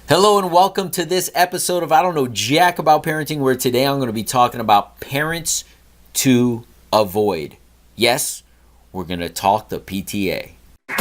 Hello and welcome to this episode of I Don't Know Jack About Parenting, where today I'm going to be talking about parents to avoid. Yes, we're going to talk the PTA.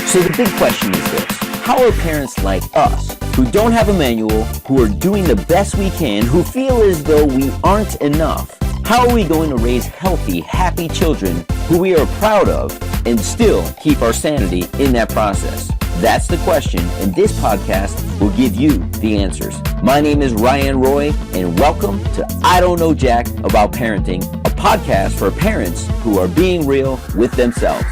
So the big question is this: how are parents like us, who don't have a manual, who are doing the best we can, who feel as though we aren't enough, how are we going to raise healthy, happy children who we are proud of and still keep our sanity in that process? That's the question, and this podcast will give you the answers. My name is Ryan Roy, and welcome to I Don't Know Jack About Parenting, a podcast for parents who are being real with themselves.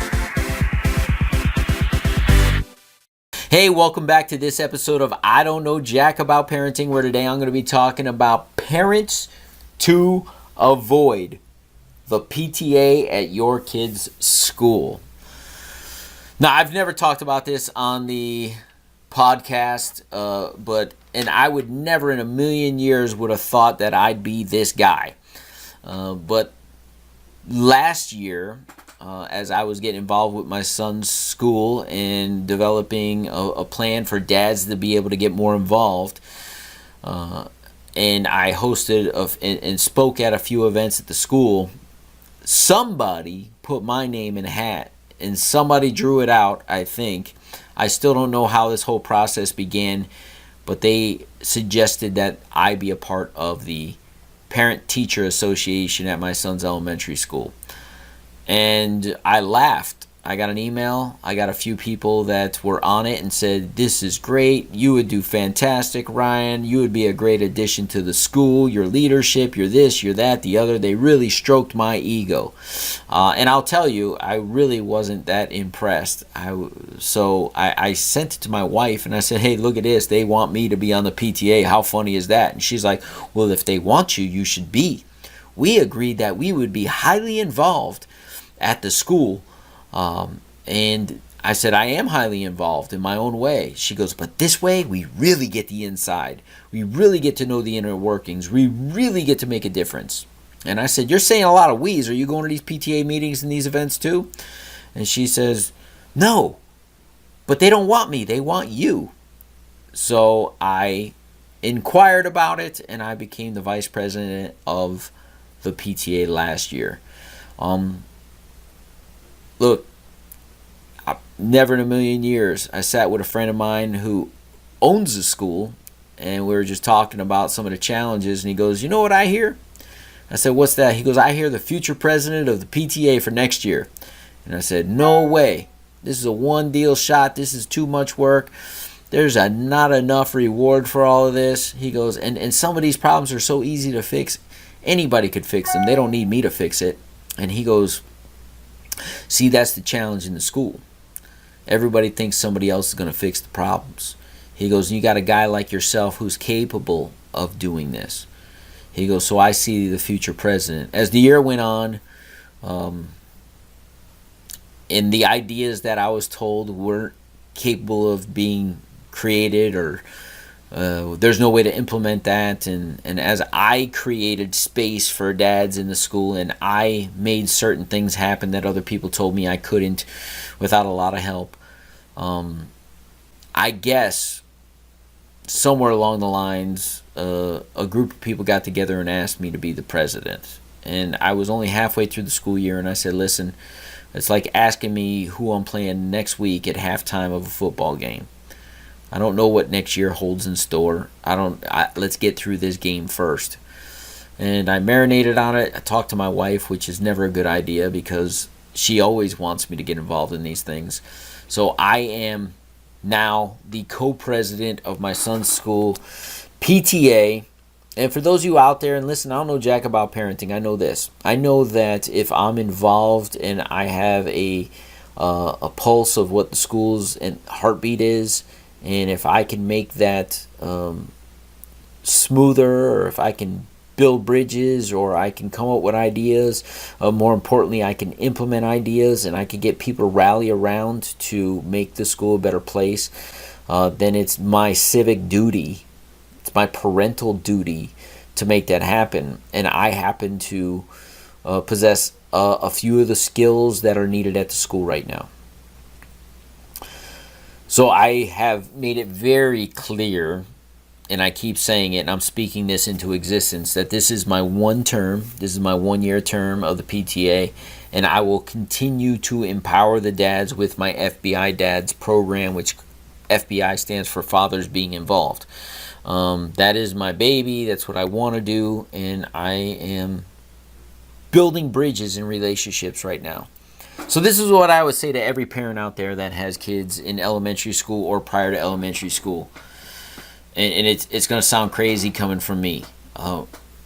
Hey, welcome back to this episode of I Don't Know Jack About Parenting, where today I'm going to be talking about parents to avoid, the PTA at your kid's school. Now, I've never talked about this on the podcast, and I would never in a million years would have thought that I'd be this guy. But last year, as I was getting involved with my son's school and developing a plan for dads to be able to get more involved, and I hosted and spoke at a few events at the school, somebody put my name in a hat. And somebody drew it out, I think. I still don't know how this whole process began, but they suggested that I be a part of the Parent-Teacher Association at my son's elementary school. And I laughed. I got an email. I got a few people that were on it and said, "This is great. You would do fantastic, Ryan. You would be a great addition to the school. Your leadership, you're this, you're that, the other." They really stroked my ego. And I'll tell you, I really wasn't that impressed. So I sent it to my wife and I said, "Hey, look at this. They want me to be on the PTA. How funny is that?" And she's like, "Well, if they want you, you should be." We agreed that we would be highly involved at the school. And I said, "I am highly involved in my own way." She goes, "But this way, we really get the inside. We really get to know the inner workings. We really get to make a difference." And I said, "You're saying a lot of we's. Are you going to these PTA meetings and these events too?" And she says, "No, but they don't want me. They want you." So I inquired about it, and I became the vice president of the PTA last year. Look, never in a million years. I sat with a friend of mine who owns a school, and we were just talking about some of the challenges, and he goes, "You know what I hear?" I said, "What's that?" He goes, "I hear the future president of the PTA for next year." And I said, "No way. This is a one-deal shot. This is too much work. There's not enough reward for all of this." He goes, and some of these problems are so easy to fix. Anybody could fix them. They don't need me to fix it." And he goes, "See, that's the challenge in the school. Everybody thinks somebody else is going to fix the problems." He goes, "You got a guy like yourself who's capable of doing this." He goes, "So I see the future president." As the year went on, and the ideas that I was told weren't capable of being created, or there's no way to implement that, and as I created space for dads in the school, and I made certain things happen that other people told me I couldn't without a lot of help, I guess somewhere along the lines a group of people got together and asked me to be the president. And I was only halfway through the school year, and I said, "Listen, it's like asking me who I'm playing next week at halftime of a football game. I don't know what next year holds in store. Let's get through this game first." And I marinated on it. I talked to my wife, which is never a good idea because she always wants me to get involved in these things. So I am now the co-president of my son's school PTA. And for those of you out there, and listen, I don't know jack about parenting. I know this. I know that if I'm involved and I have a pulse of what the school's and heartbeat is, and if I can make that smoother, or if I can build bridges, or I can come up with ideas, more importantly, I can implement ideas, and I can get people to rally around to make the school a better place, then it's my civic duty, it's my parental duty to make that happen. And I happen to possess a few of the skills that are needed at the school right now. So I have made it very clear and I keep saying it, and I'm speaking this into existence, that this is my one term, this is my 1 year term of the PTA, and I will continue to empower the dads with my FBI Dads program, which FBI stands for Fathers Being Involved. That is my baby, that's what I want to do, and I am building bridges in relationships right now. So this is what I would say to every parent out there that has kids in elementary school or prior to elementary school. And it's going to sound crazy coming from me.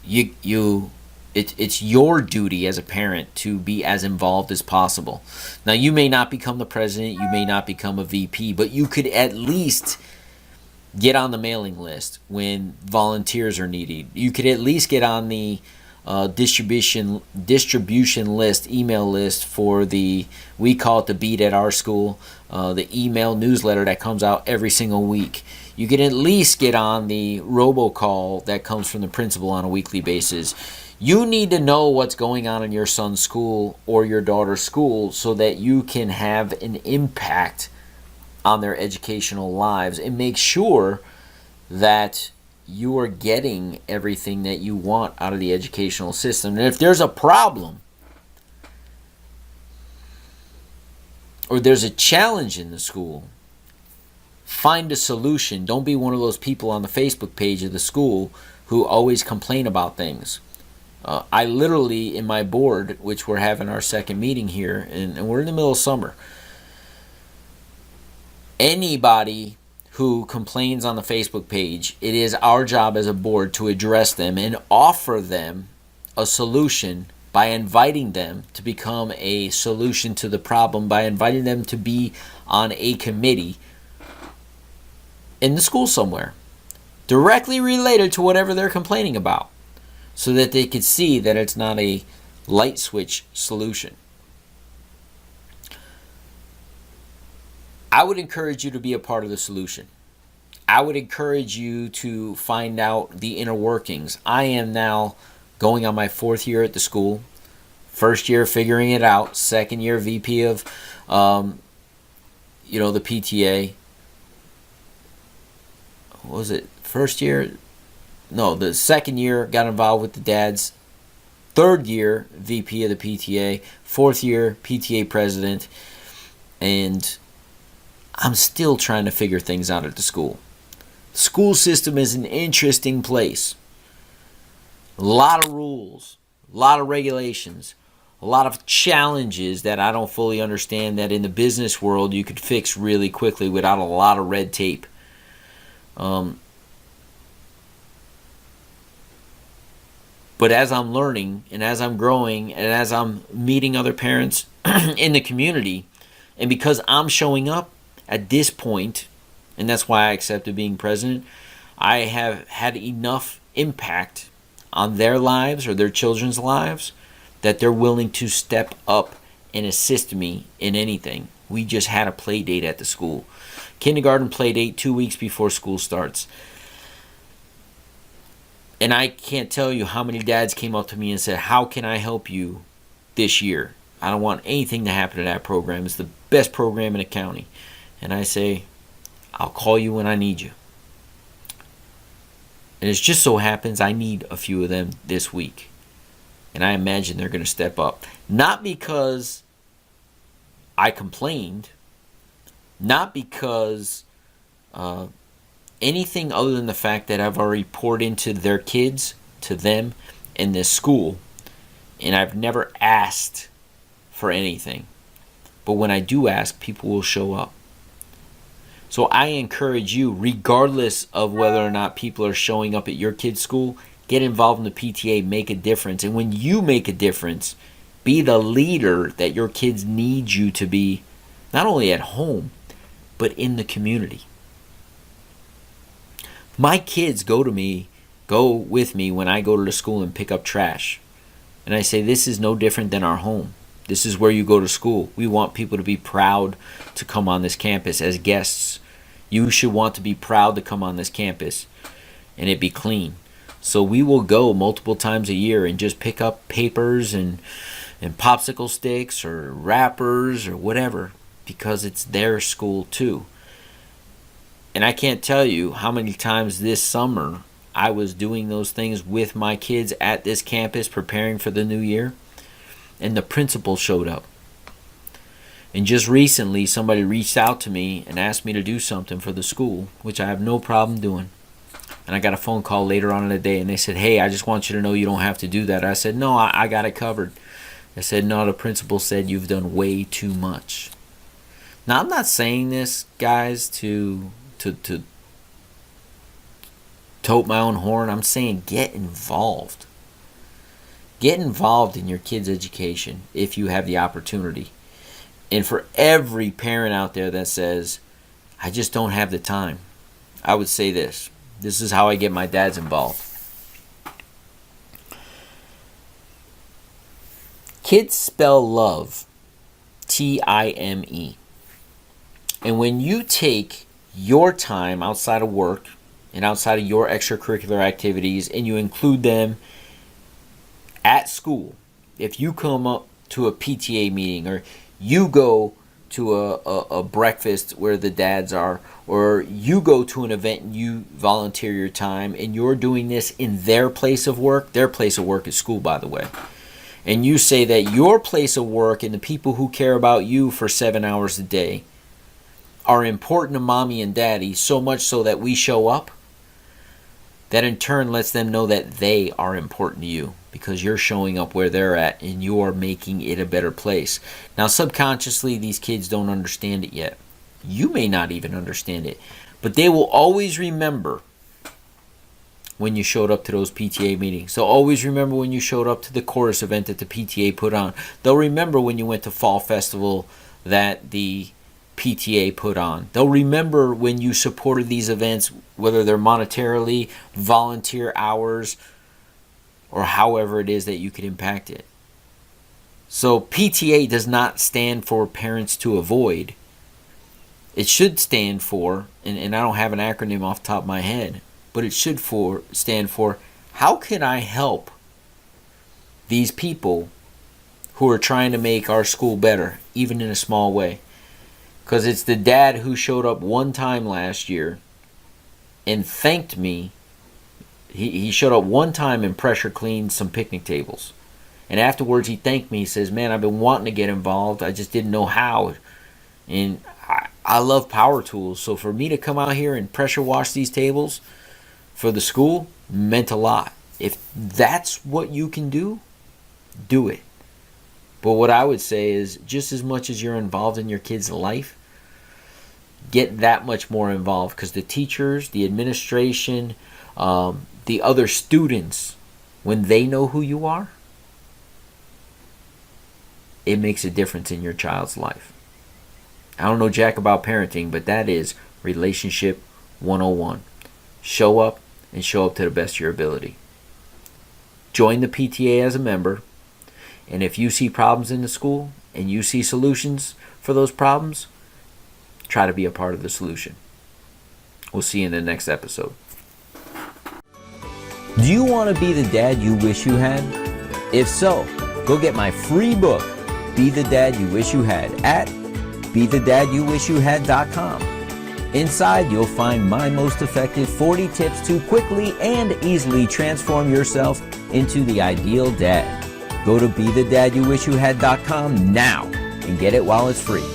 It's your duty as a parent to be as involved as possible. Now, you may not become the president, you may not become a VP, but you could at least get on the mailing list when volunteers are needed. You could at least get on the distribution list, email list for we call it the Beat at our school, the email newsletter that comes out every single week. You can at least get on the robocall that comes from the principal on a weekly basis. You need to know what's going on in your son's school or your daughter's school so that you can have an impact on their educational lives and make sure that you are getting everything that you want out of the educational system. And if there's a problem or there's a challenge in the school, find a solution. Don't be one of those people on the Facebook page of the school who always complain about things. I literally, in my board, which we're having our second meeting here, and we're in the middle of summer, anybody who complains on the Facebook page, it is our job as a board to address them and offer them a solution by inviting them to become a solution to the problem, by inviting them to be on a committee in the school somewhere, directly related to whatever they're complaining about, so that they could see that it's not a light switch solution. I would encourage you to be a part of the solution. I would encourage you to find out the inner workings. I am now going on my 4th year at the school. 1st year figuring it out. 2nd year VP of the PTA. What was it? 1st year? No, the 2nd year got involved with the dads. 3rd year VP of the PTA. 4th year PTA president. And I'm still trying to figure things out at the school. The school system is an interesting place. A lot of rules, a lot of regulations, a lot of challenges that I don't fully understand that in the business world you could fix really quickly without a lot of red tape. But as I'm learning and as I'm growing and as I'm meeting other parents in the community, and because I'm showing up at this point, and that's why I accepted being president, I have had enough impact on their lives or their children's lives that they're willing to step up and assist me in anything. We just had a play date at the school. Kindergarten play date 2 weeks before school starts. And I can't tell you how many dads came up to me and said, how can I help you this year? I don't want anything to happen to that program. It's the best program in the county. And I say, I'll call you when I need you. And it just so happens I need a few of them this week. And I imagine they're going to step up. Not because I complained. Not because anything other than the fact that I've already poured into their kids, to them, in this school. And I've never asked for anything. But when I do ask, people will show up. So I encourage you, regardless of whether or not people are showing up at your kid's school, get involved in the PTA, make a difference. And when you make a difference, be the leader that your kids need you to be, not only at home, but in the community. My kids go with me when I go to the school and pick up trash. And I say, this is no different than our home. This is where you go to school. We want people to be proud to come on this campus as guests. You should want to be proud to come on this campus and it be clean. So we will go multiple times a year and just pick up papers and popsicle sticks or wrappers or whatever, because it's their school too. And I can't tell you how many times this summer I was doing those things with my kids at this campus preparing for the new year, and the principal showed up. And just recently, somebody reached out to me and asked me to do something for the school, which I have no problem doing. And I got a phone call later on in the day, and they said, hey, I just want you to know you don't have to do that. I said, no, I got it covered. I said, no, the principal said you've done way too much. Now, I'm not saying this, guys, to tote my own horn. I'm saying get involved. Get involved in your kids' education if you have the opportunity. And for every parent out there that says, I just don't have the time, I would say this. This is how I get my dads involved. Kids spell love, Time. And when you take your time outside of work and outside of your extracurricular activities and you include them at school, if you come up to a PTA meeting or you go to a breakfast where the dads are, or you go to an event and you volunteer your time and you're doing this in their place of work. Their place of work is school, by the way. And you say that your place of work and the people who care about you for 7 hours a day are important to mommy and daddy, so much so that we show up, that in turn lets them know that they are important to you because you're showing up where they're at and you're making it a better place. Now, subconsciously, these kids don't understand it yet. You may not even understand it, but they will always remember when you showed up to those PTA meetings. They'll always remember when you showed up to the chorus event that the PTA put on. They'll remember when you went to fall festival that the PTA put on. They'll remember when you supported these events, whether they're monetarily, volunteer hours, or however it is that you could impact it. So PTA does not stand for parents to avoid. It should stand for, and I don't have an acronym off the top of my head, but it should stand for, how can I help these people who are trying to make our school better, even in a small way? Because it's the dad who showed up one time last year and thanked me. He showed up one time and pressure cleaned some picnic tables. And afterwards he thanked me. He says, man, I've been wanting to get involved. I just didn't know how. And I love power tools. So for me to come out here and pressure wash these tables for the school meant a lot. If that's what you can do, do it. But what I would say is, just as much as you're involved in your kid's life, get that much more involved, because the teachers, the administration, the other students, when they know who you are, it makes a difference in your child's life. I don't know jack about parenting, but that is relationship 101. Show up and show up to the best of your ability. Join the PTA as a member, and if you see problems in the school and you see solutions for those problems, try to be a part of the solution. We'll see you in the next episode. Do you want to be the dad you wish you had? If so, go get my free book, Be the Dad You Wish You Had, at BeTheDadYouWishYouHad.com. Inside, you'll find my most effective 40 tips to quickly and easily transform yourself into the ideal dad. Go to BeTheDadYouWishYouHad.com now and get it while it's free.